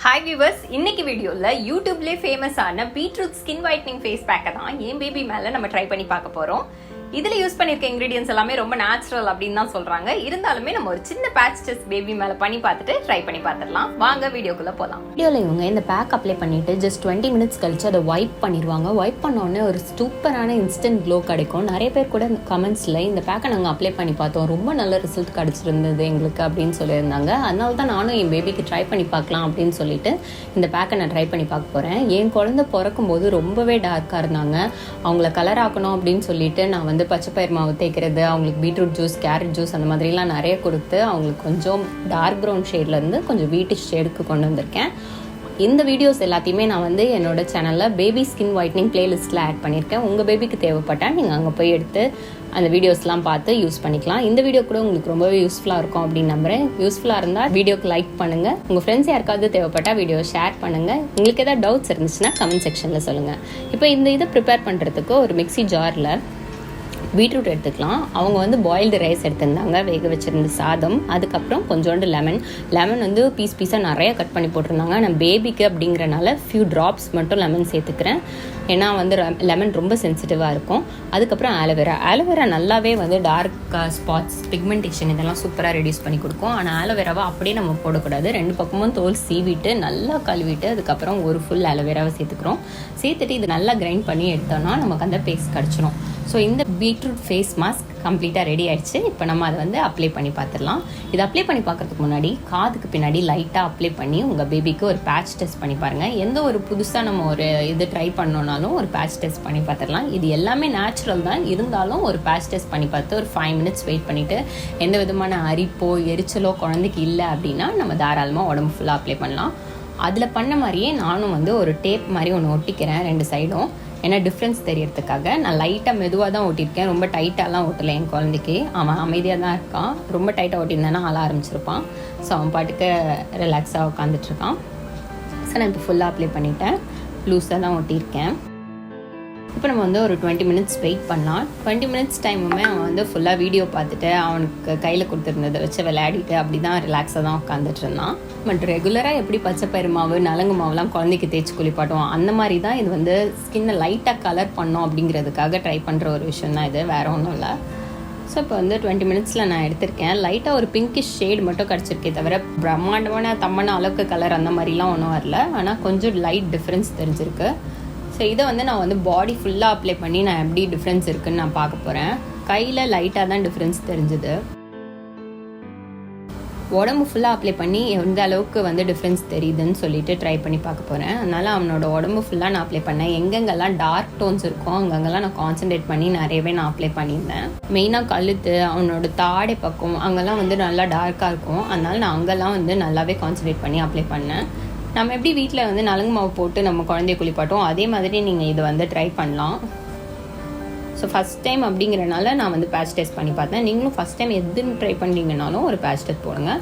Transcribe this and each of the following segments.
Hi viewers, இன்னைக்கு வீடியோல YouTubeல ஃபேமஸ் ஆன beetroot skin whitening face pack தான் ஏன் பேபி மேல நம்ம ட்ரை பண்ணி பார்க்க போறோம். இதுல யூஸ் பண்ணிருக்க ingredients எல்லாமே ரொம்ப நேச்சுரல் அப்படினு தான் சொல்றாங்க. இருந்தாலுமே நம்ம ஒரு சின்ன patch test பேபி மேல பண்ணி பார்த்துட்டு ட்ரை பண்ணி பார்த்திடலாம். வாங்க வீடியோக்குள்ள போலாம். வீடியோல இவங்க இந்த பேக் அப்ளை பண்ணிட்டு just 20 minutes கழிச்சு அதை வைப் பண்ணிடுவாங்க. வைப் பண்ண உடனே ஒரு சூப்பரான இன்ஸ்டன்ட் க்ளோ கிடைக்கும். நிறைய பேர் கூட கமெண்ட்ஸ்ல இந்த பேக்கை நாங்கள் அப்ளை பண்ணி பார்த்தோம், ரொம்ப நல்ல ரிசல்ட் கிடைச்சிருந்தது எங்களுக்கு அப்படின்னு சொல்லியிருந்தாங்க. அதனால தான் நானும் என் பேபிக்கு ட்ரை பண்ணி பார்க்கலாம் அப்படின்னு சொல்லிட்டு இந்த பேக்கை நான் ட்ரை பண்ணி பார்க்க போறேன். என் குழந்தை பிறக்கும் போது ரொம்பவே டார்க்காக இருந்தாங்க. அவங்கள கலர் ஆக்கணும் அப்படின்னு சொல்லிட்டு நான் பச்சை பயிர் மாவு தேய்க்கிறது, அவங்களுக்கு பீட்ரூட் ஜூஸ், கேரட் ஜூஸ் அந்த மாதிரிலாம் நிறைய கொடுத்து அவங்களுக்கு கொஞ்சம் டார்க் ப்ரௌன் ஷேட்லேருந்து கொஞ்சம் வீட்டிஷ் ஷேடுக்கு கொண்டு வந்திருக்கேன். இந்த வீடியோஸ் எல்லாத்தையுமே நான் என்னோட சேனலில் பேபி ஸ்கின் ஒயிட்னிங் பிளேலிஸ்ட்டில் ஆட் பண்ணியிருக்கேன். உங்கள் பேபிக்கு தேவைப்பட்டால் நீங்கள் அங்கே போய் எடுத்து அந்த வீடியோஸ்லாம் பார்த்து யூஸ் பண்ணிக்கலாம். இந்த வீடியோ கூட உங்களுக்கு ரொம்பவே யூஸ்ஃபுல்லாக இருக்கும் அப்படின்னு நம்புகிறேன். யூஸ்ஃபுல்லாக இருந்தால் வீடியோக்கு லைக் பண்ணுங்கள். உங்கள் ஃப்ரெண்ட்ஸ் யாருக்காவது தேவைப்பட்டால் வீடியோ ஷேர் பண்ணுங்கள். உங்களுக்கு ஏதாவது டவுட்ஸ் இருந்துச்சுன்னா கமெண்ட் செக்ஷனில் சொல்லுங்கள். இப்போ இந்த இதை ப்ரிப்பேர் பண்ணுறதுக்கு ஒரு மிக்ஸி ஜாரில் பீட்ரூட் எடுத்துக்கலாம். அவங்க பாயில்டு ரைஸ் எடுத்திருந்தாங்க, வேக வச்சுருந்த சாதம், அதுக்கப்புறம் கொஞ்சோண்டு லெமன் பீஸ் பீஸாக நிறைய கட் பண்ணி போட்டிருந்தாங்க. நான் பேபிக்கு அப்படிங்கிறனால ஃபியூ ட்ராப்ஸ் மட்டும் லெமன் சேர்த்துக்கிறேன், ஏன்னா லெமன் ரொம்ப சென்சிட்டிவாக இருக்கும். அதுக்கப்புறம் ஆலோவேரா நல்லாவே டார்க் ஸ்பாட்ஸ், பிக்மெண்டேஷன் இதெல்லாம் சூப்பராக ரெடியூஸ் பண்ணி கொடுக்கும். ஆனால் ஆலோவேராவை அப்படியே நம்ம போடக்கூடாது. 2 பக்கமும் தோல் சீவிட்டு நல்லா கழுவிட்டு அதுக்கப்புறம் ஒரு ஃபுல் ஆலோவேராவை சேர்த்துட்டு இது நல்லா கிரைண்ட் பண்ணி எடுத்தோம்னா நமக்கு அந்த பேஸ்ட் கிடச்சிரும். ஸோ இந்த பீட்ரூட் ஃபேஸ் மாஸ்க் கம்ப்ளீட்டாக ரெடி ஆகிடுச்சு. இப்போ நம்ம அதை அப்ளை பண்ணி பார்த்துடலாம். இதை அப்ளை பண்ணி பார்க்குறதுக்கு முன்னாடி காதுக்கு பின்னாடி லைட்டாக அப்ளை பண்ணி உங்கள் பேபிக்கு ஒரு பேட்ச் டெஸ்ட் பண்ணி பாருங்கள். எந்த ஒரு புதுசாக நம்ம ஒரு இது ட்ரை பண்ணோன்னாலும் ஒரு பேட்ச் டெஸ்ட் பண்ணி பார்த்துடலாம். இது எல்லாமே நேச்சுரல் தான், இருந்தாலும் ஒரு பேட்ச் டெஸ்ட் பண்ணி பார்த்து ஒரு 5 minutes வெயிட் பண்ணிவிட்டு எந்த விதமான அரிப்போ எரிச்சலோ குழந்தைக்கு இல்லை அப்படின்னா நம்ம தாராளமாக உடம்பு ஃபுல்லாக அப்ளை பண்ணலாம். அதில் பண்ண மாதிரியே நானும் ஒரு டேப் மாதிரி ஒன்று ஒட்டிக்கிறேன் 2 சைடும். ஏன்னா டிஃப்ரென்ஸ் தெரியறதுக்காக நான் லைட்டாக மெதுவாக தான் ஓட்டியிருக்கேன், ரொம்ப டைட்டாலாம் ஓட்டலை. என் குழந்தைக்கு அவன் அமைதியாக தான் இருக்கான். ரொம்ப டைட்டாக ஓட்டியிருந்தேன்னா ஆள ஆரம்பிச்சிருப்பான். ஸோ அவன் பாட்டுக்கு ரிலாக்ஸாக உட்காந்துட்ருக்கான். ஸோ நான் இப்போ ஃபுல்லாக அப்ளை பண்ணிட்டேன், லூஸாக தான் ஓட்டியிருக்கேன். இப்போ நம்ம ஒரு 20 minutes வெயிட் பண்ணலாம். 20 minutes டைமுமே அவன் ஃபுல்லாக வீடியோ பார்த்துட்டு அவனுக்கு கையில் கொடுத்துருந்ததை வச்சு விளையாடிட்டு அப்படி தான் ரிலாக்ஸாக தான் உட்காந்துட்டு இருந்தான். பட் ரெகுலராக எப்படி பச்சை பயிறு மாவு, நலங்கு மாவுலாம் குழந்தைக்கு தேய்ச்சி குளிப்பாட்டுவோம், அந்த மாதிரி தான் இது ஸ்கின்னை லைட்டாக கலர் பண்ணோம் அப்படிங்கிறதுக்காக ட்ரை பண்ணுற ஒரு விஷயம் தான் இது, வேறு ஒன்றும் இல்லை. ஸோ இப்போ 20 minutesல நான் எடுத்திருக்கேன். லைட்டாக ஒரு பிங்கிஷ் ஷேட் மட்டும் கிடச்சிருக்கே தவிர பிரம்மாண்டமான தம்மன அளவுக்கு கலர் அந்த மாதிரிலாம் ஒன்றும் வரல. ஆனால் கொஞ்சம் லைட் டிஃப்ரென்ஸ் தெரிஞ்சிருக்கு. ஸோ இதை நான் பாடி ஃபுல்லாக அப்ளை பண்ணி நான் எப்படி டிஃப்ரென்ஸ் இருக்குதுன்னு நான் பார்க்க போகிறேன். கையில் லைட்டாக தான் டிஃப்ரென்ஸ் தெரிஞ்சுது. உடம்பு ஃபுல்லாக அப்ளை பண்ணி எந்த அளவுக்கு டிஃப்ரென்ஸ் தெரியுதுன்னு சொல்லிட்டு ட்ரை பண்ணி பார்க்க போகிறேன். அதனால் அவனோட உடம்பு ஃபுல்லாக நான் அப்ளை பண்ணேன். எங்கெங்கெல்லாம் டார்க் டோன்ஸ் இருக்கும் அங்கங்கெல்லாம் நான் கான்சன்ட்ரேட் பண்ணி நிறையவே நான் அப்ளை பண்ணியிருந்தேன். மெயினாக கழுத்து, அவனோட தாடை பக்கம் அங்கெல்லாம் நல்லா டார்க்காக இருக்கும். அதனால் நான் அங்கெல்லாம் நல்லாவே கான்சன்ட்ரேட் பண்ணி அப்ளை பண்ணேன். நம்ம எப்படி வீட்டில் நலங்கு மாவு போட்டு நம்ம குழந்தைய குளிப்பாட்டோம், அதே மாதிரி நீங்கள் இது ட்ரை பண்ணலாம். ஸோ ஃபஸ்ட் டைம் அப்படிங்கிறனால நான் பேட்ச் டெஸ்ட் பண்ணி பார்த்தேன். நீங்களும் ஃபஸ்ட் டைம் எதுன்னு ட்ரை பண்ணிங்கனாலும் ஒரு பேட்ச் டெஸ்ட் போடுங்க.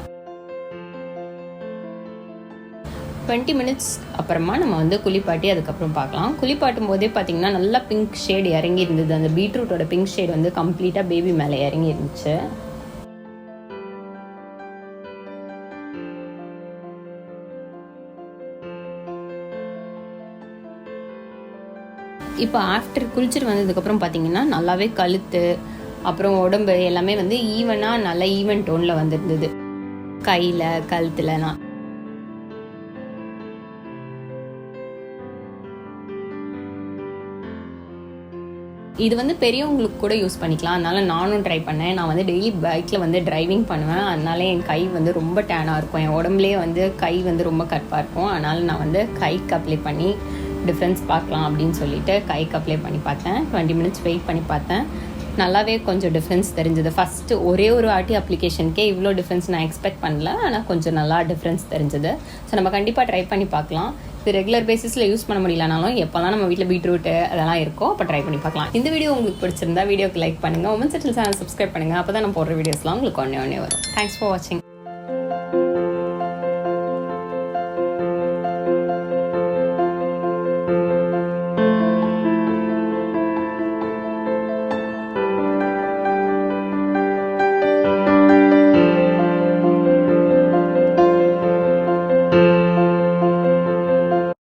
20 minutes அப்புறமா நம்ம குளிப்பாட்டி அதுக்கப்புறம் பார்க்கலாம். குளிப்பாட்டும் போதே பார்த்தீங்கன்னா நல்லா பிங்க் ஷேட் இறங்கி இருந்தது. அந்த பீட்ரூட்டோட பிங்க் ஷேட் கம்ப்ளீட்டாக பேபி மேலே இறங்கி இருந்துச்சு. இப்போ ஆஃப்டர் குளிச்சுட்டு வந்ததுக்கப்புறம் பார்த்தீங்கன்னா நல்லாவே கழுத்து அப்புறம் உடம்பு எல்லாமே ஈவனாக நல்ல ஈவன் டோனில் வந்துருந்தது. கையில் கழுத்துலலாம் இது பெரியவங்களுக்கு கூட யூஸ் பண்ணிக்கலாம். அதனால நானும் ட்ரை பண்ணேன். நான் டெய்லி பைக்கில் டிரைவிங் பண்ணுவேன். அதனால என் கை ரொம்ப டேனாக இருக்கும். என் உடம்புலேயே கை ரொம்ப கருப்பாக இருக்கும். அதனால நான் கைக்கு அப்ளை பண்ணி டிஃப்ரென்ஸ் பார்க்கலாம் அப்படின்னு சொல்லிட்டு கைக்கு அப்ளை பண்ணி பார்த்தேன். 20 minutes வெயிட் பண்ணி பார்த்தேன். நல்லாவே கொஞ்சம் டிஃப்ரென்ஸ் தெரிஞ்சது. ஃபஸ்ட்டு ஒரே ஒரு வாட்டி அப்ளிகேஷனுக்கே இவ்வளோ டிஃப்ரென்ஸ் நான் எக்ஸ்பெக்ட் பண்ணல. ஆனால் கொஞ்சம் நல்லா டிஃப்ரென்ஸ் தெரிஞ்சது. ஸோ நம்ம கண்டிப்பாக ட்ரை பண்ணி பார்க்கலாம். இது ரெகுலர் பேசிஸில் யூஸ் பண்ண முடியலனாலும் எப்போல்லாம் நம்ம வீட்டில் பீட்ரூட்டு அதெல்லாம் இருக்கோ அப்போ ட்ரை பண்ணி பார்க்கலாம். இந்த வீடியோ உங்களுக்கு பிடிச்சிருந்தா வீடியோக்கு லைக் பண்ணுங்கள், உமன் செட்டில் சேனல் சப்ஸ்கிரைப் பண்ணுங்கள். அப்போ தான் நான் போடுற வீடியோஸ்லாம் உங்களுக்கு ஒன்றே வரும். தேங்க்ஸ் ஃபார் வாட்சிங்.